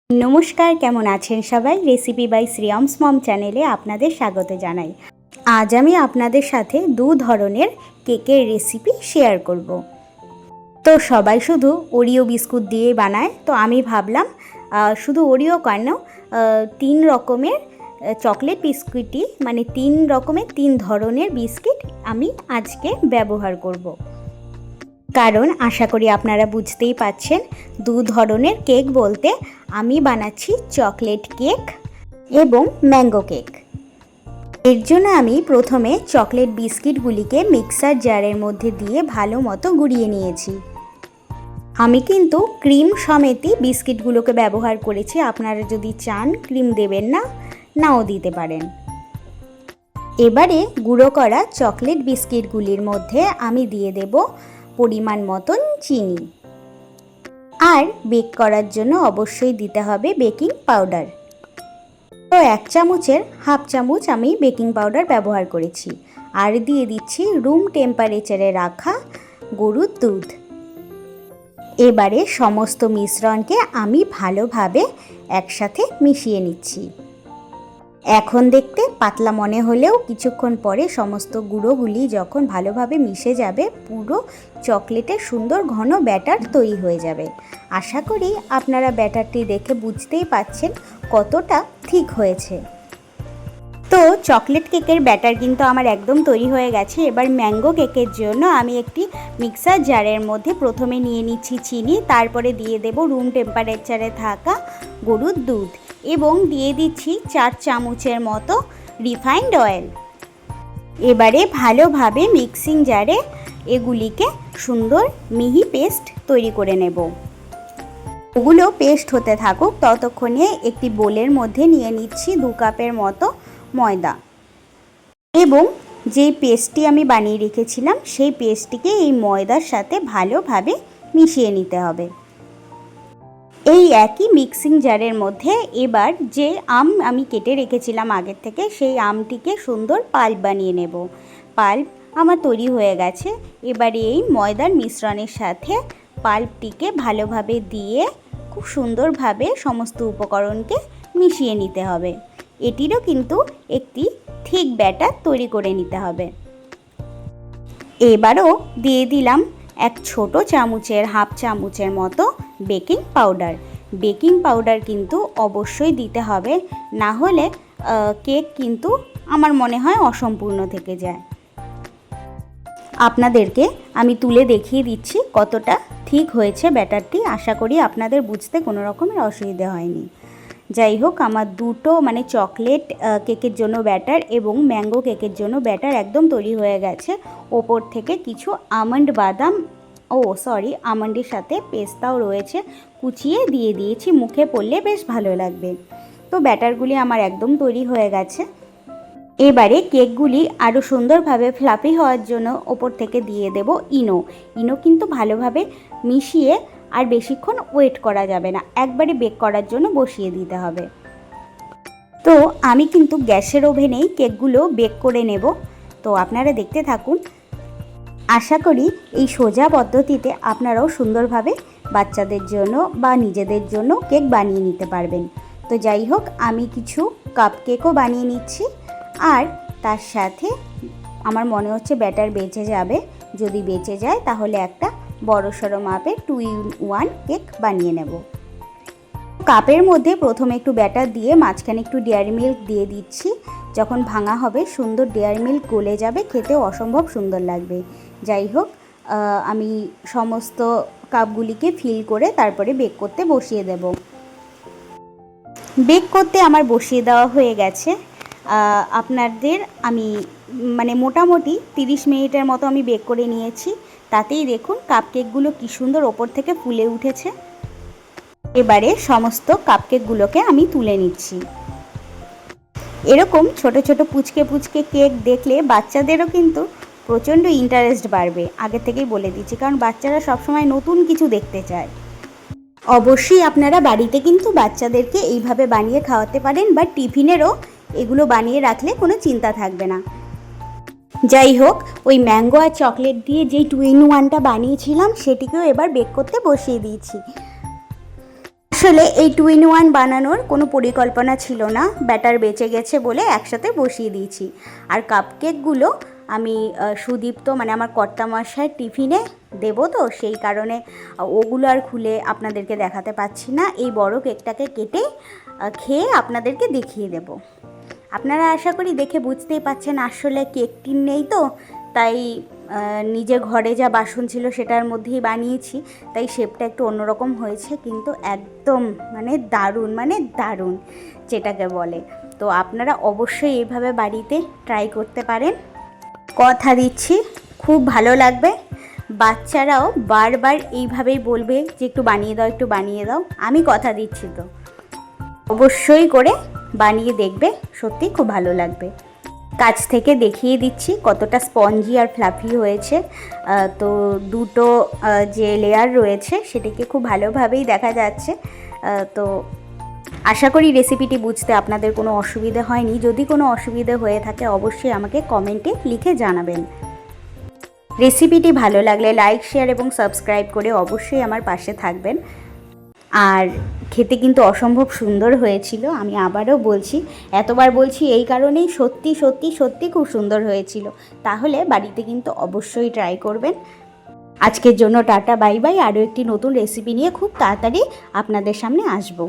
नमस्कार केमन आছেন सबाई रेसिपि बाई श्रियम्स मम चैनेले आपनादेर स्वागत जानाई। आज आमी आपनादेर साथे दो धरनेर केकेर रेसिपि शेयर करब। तो सबाई शुधु ओरिओ बिस्कुट दिए बानाय, तो आमी भाबलाम शुधु ओरिओ केन तीन रकमेर चकलेट बिस्कुटई माने तीन रकमेर तीन धरनेर बिस्किट आमी आजके व्यवहार करब। कारण आशा करी आपनारा बुझतेई पाच्छेन दो धरनेर केक बोलते आमी बानाচ্ছি चकलेट केक एवं मैंगो केक। एर जोन्नो आमी प्रथमे चकलेट बिस्किटगुलिके मिक्सार जारेर मध्य दिए भालो मतो गुड़िए निएछि। आमी किन्तु क्रीम समेतई बिस्किटगुलोके व्यवहार करेछि, आपनारा जदि चान क्रीम देबेन ना नाओ दिते पारेन। एबारे गुड़ो करा चकलेट बिस्किटगुलिर मध्य आमी दिए देब परिमाण मतन चीनी और बेक करार जोन्नो अवश्यई दिते हबे बेकिंग पाउडार। तो एक चामचेर हाफ चामच आमी बेकिंग पाउडार व्यवहार करेछि और दिए दिच्छी रूम टेम्पारेचारे राखा गरुर दूध। एबारे समस्त मिश्रणके आमी भालोभाबे एकसाथे मिशिए निচ্ছি। এখন দেখতে পাতলা মনে হলেও কিছুক্ষণ পরে সমস্ত গুঁড়োগুলি যখন ভালোভাবে মিশে যাবে পুরো চকলেটের সুন্দর ঘন ব্যাটার তৈরি হয়ে যাবে। আশা করি আপনারা ব্যাটারটি দেখে বুঝতেই পাচ্ছেন কতটা ঠিক হয়েছে। তো চকলেট কেকের ব্যাটার কিন্তু আমার একদম তৈরি হয়ে গেছে। এবার ম্যাঙ্গো কেকের জন্য আমি একটি মিক্সার জারের মধ্যে প্রথমে নিয়ে নিচ্ছি চিনি, তারপরে দিয়ে দেব রুম টেম্পারেচারে থাকা গরুর দুধ এবং দিয়ে দিচ্ছি 4 চামচের মতো রিফাইন্ড অয়েল। এবারে ভালোভাবে মিক্সিং জারে এগুলিকে সুন্দর মিহি পেস্ট তৈরি করে নেব। ওগুলো পেস্ট হতে থাকুক, ততক্ষণে একটি বোলের মধ্যে নিয়ে নিচ্ছি 2 কাপের মতো ময়দা এবং যেই পেস্টটি আমি বানিয়ে রেখেছিলাম সেই পেস্টটিকে এই ময়দার সাথে ভালোভাবে মিশিয়ে নিতে হবে। এই একই মিক্সিং জারের মধ্যে এবার যে আম আমি কেটে রেখেছিলাম আগের থেকে সেই আমটিকে সুন্দর পাল্প বানিয়ে নেব। পাল্প আমার তৈরি হয়ে গেছে। এবারে এই ময়দার মিশ্রণের সাথে পাল্পটিকে ভালোভাবে দিয়ে খুব সুন্দরভাবে সমস্ত উপকরণকে মিশিয়ে নিতে হবে। এটিরও কিন্তু একটি ঠিক ব্যাটার তৈরি করে নিতে হবে। এবারও দিয়ে দিলাম এক ছোট চামচের হাফ চামচের মতো বেকিং পাউডার। বেকিং পাউডার কিন্তু অবশ্যই দিতে হবে, না হলে কেক কিন্তু আমার মনে হয় অসম্পূর্ণ থেকে যায়। আপনাদেরকে আমি তুলে দেখিয়ে দিচ্ছি কতটা ঠিক হয়েছে ব্যাটারটি। আশা করি আপনাদের বুঝতে কোনো রকমের অসুবিধা হয়নি। যাই হোক, আমার দুটো মানে চকলেট কেকের জন্য ব্যাটার এবং ম্যাঙ্গো কেকের জন্য ব্যাটার একদম তৈরি হয়ে গেছে। ওপর থেকে কিছু আমন্ড বাদাম আমন্ডের সাথে পেস্তাও রয়েছে, কুচিয়ে দিয়ে দিয়েছি, মুখে পড়লে বেশ ভালো লাগবে। তো ব্যাটারগুলি আমার একদম তৈরি হয়ে গেছে। এবারে কেকগুলি আরও সুন্দরভাবে ফ্লাফি হওয়ার জন্য ওপর থেকে দিয়ে দেব ইনো। ইনো কিন্তু ভালোভাবে মিশিয়ে আর বেশিক্ষণ ওয়েট করা যাবে না, একবারে বেক করার জন্য বসিয়ে দিতে হবে। তো আমি কিন্তু গ্যাসের ওভেনেই কেকগুলো বেক করে নেব। তো আপনারা দেখতে থাকুন। আশা করি এই সোজা পদ্ধতিতে আপনারাও সুন্দরভাবে বাচ্চাদের জন্য বা নিজেদের জন্য কেক বানিয়ে নিতে পারবেন। তো যাই হোক, আমি কিছু কাপ কেকও বানিয়ে নিচ্ছি আর তার সাথে আমার মনে হচ্ছে ব্যাটার বেঁচে যাবে। যদি বেঁচে যায় তাহলে একটা বড়সড় মাপের 2-in-1 কেক বানিয়ে নেব। কাপের মধ্যে প্রথমে একটু ব্যাটার দিয়ে মাঝখানে একটু ডেয়ারি মিল্ক দিয়ে দিচ্ছি। যখন ভাঙা হবে সুন্দর ডেয়ারি মিল্ক গলে যাবে, খেতেও অসম্ভব সুন্দর লাগবে। যাই হোক, আমি সমস্ত কাপগুলিকে ফিল করে তারপরে বেক করতে বসিয়ে দেব। বেক করতে আমার বসিয়ে দেওয়া হয়ে গেছে। আপনাদের আমি মানে মোটামুটি 30 মিনিটের মতো আমি বেক করে নিয়েছি। তাতেই দেখুন কাপকেকগুলো কি সুন্দর ওপর থেকে ফুলে উঠেছে। এবারে সমস্ত কাপকেকগুলোকে আমি তুলে নিচ্ছি। এরকম ছোট ছোট পুচকে পুচকে কেক দেখলে বাচ্চাদেরও কিন্তু প্রচণ্ড ইন্টারেস্ট বাড়বে, আগে থেকেই বলে দিচ্ছি, কারণ বাচ্চারা সবসময় নতুন কিছু দেখতে চায়। অবশ্যই আপনারা বাড়িতে কিন্তু বাচ্চাদেরকে এইভাবে বানিয়ে খাওয়াতে পারেন বা টিফিনেরও এগুলো বানিয়ে রাখলে কোনো চিন্তা থাকবে না। যাই হোক, ওই ম্যাঙ্গো আর চকলেট দিয়ে যেই 2-in-1টা বানিয়েছিলাম সেটিকেও এবার বেক করতে বসিয়ে দিয়েছি। আসলে এই 2-in-1 বানানোর কোনো পরিকল্পনা ছিল না, ব্যাটার বেঁচে গেছে বলে একসাথে বসিয়ে দিয়েছি। আর কাপকেকগুলো আমি সুদীপ্ত মানে আমার কর্তামশাইয়ের টিফিনে দেবো, তো সেই কারণে ওগুলো আর খুলে আপনাদেরকে দেখাতে পাচ্ছি না। এই বড় কেকটাকে কেটে খেয়ে আপনাদেরকে দেখিয়ে দেব। আপনারা আশা করি দেখে বুঝতেই পাচ্ছেন আসলে কেক টিন নেই, তো তাই নিজে ঘরে যা বাসন ছিল সেটার মধ্যেই বানিয়েছি, তাই শেপটা একটু অন্যরকম হয়েছে, কিন্তু একদম মানে দারুণ যেটাকে বলে। তো আপনারা অবশ্যই এইভাবে বাড়িতে ট্রাই করতে পারেন। কথা দিচ্ছি খুব ভালো লাগবে, বাচ্চারাও বারবার এইভাবেই বলবে যে একটু বানিয়ে দাও, একটু বানিয়ে দাও। আমি কথা দিচ্ছি, তো অবশ্যই করে বানিয়ে দেখবে, সত্যি খুব ভালো লাগবে। কাছ থেকে দেখিয়ে দিচ্ছি কতটা স্পঞ্জি আর ফ্লাফি হয়েছে। তো দুটো যে লেয়ার রয়েছে সেটাকে খুব ভালোভাবেই দেখা যাচ্ছে। তো আশা করি রেসিপিটি বুঝতে আপনাদের কোনো অসুবিধা হয়নি। যদি কোনো অসুবিধা হয়ে থাকে অবশ্যই আমাকে কমেন্টে লিখে জানাবেন। রেসিপিটি ভালো লাগলে লাইক, শেয়ার এবং সাবস্ক্রাইব করে অবশ্যই আমার পাশে থাকবেন। আর খেতে কিন্তু অসম্ভব সুন্দর হয়েছিল, আমি আবারও বলছি, এতবার বলছি এই কারণেই, সত্যি সত্যি সত্যি খুব সুন্দর হয়েছিল। তাহলে বাড়িতে কিন্তু অবশ্যই ট্রাই করবেন। আজকের জন্য টাটা, বাই বাই। আরও একটি নতুন রেসিপি নিয়ে খুব তাড়াতাড়ি আপনাদের সামনে আসবো।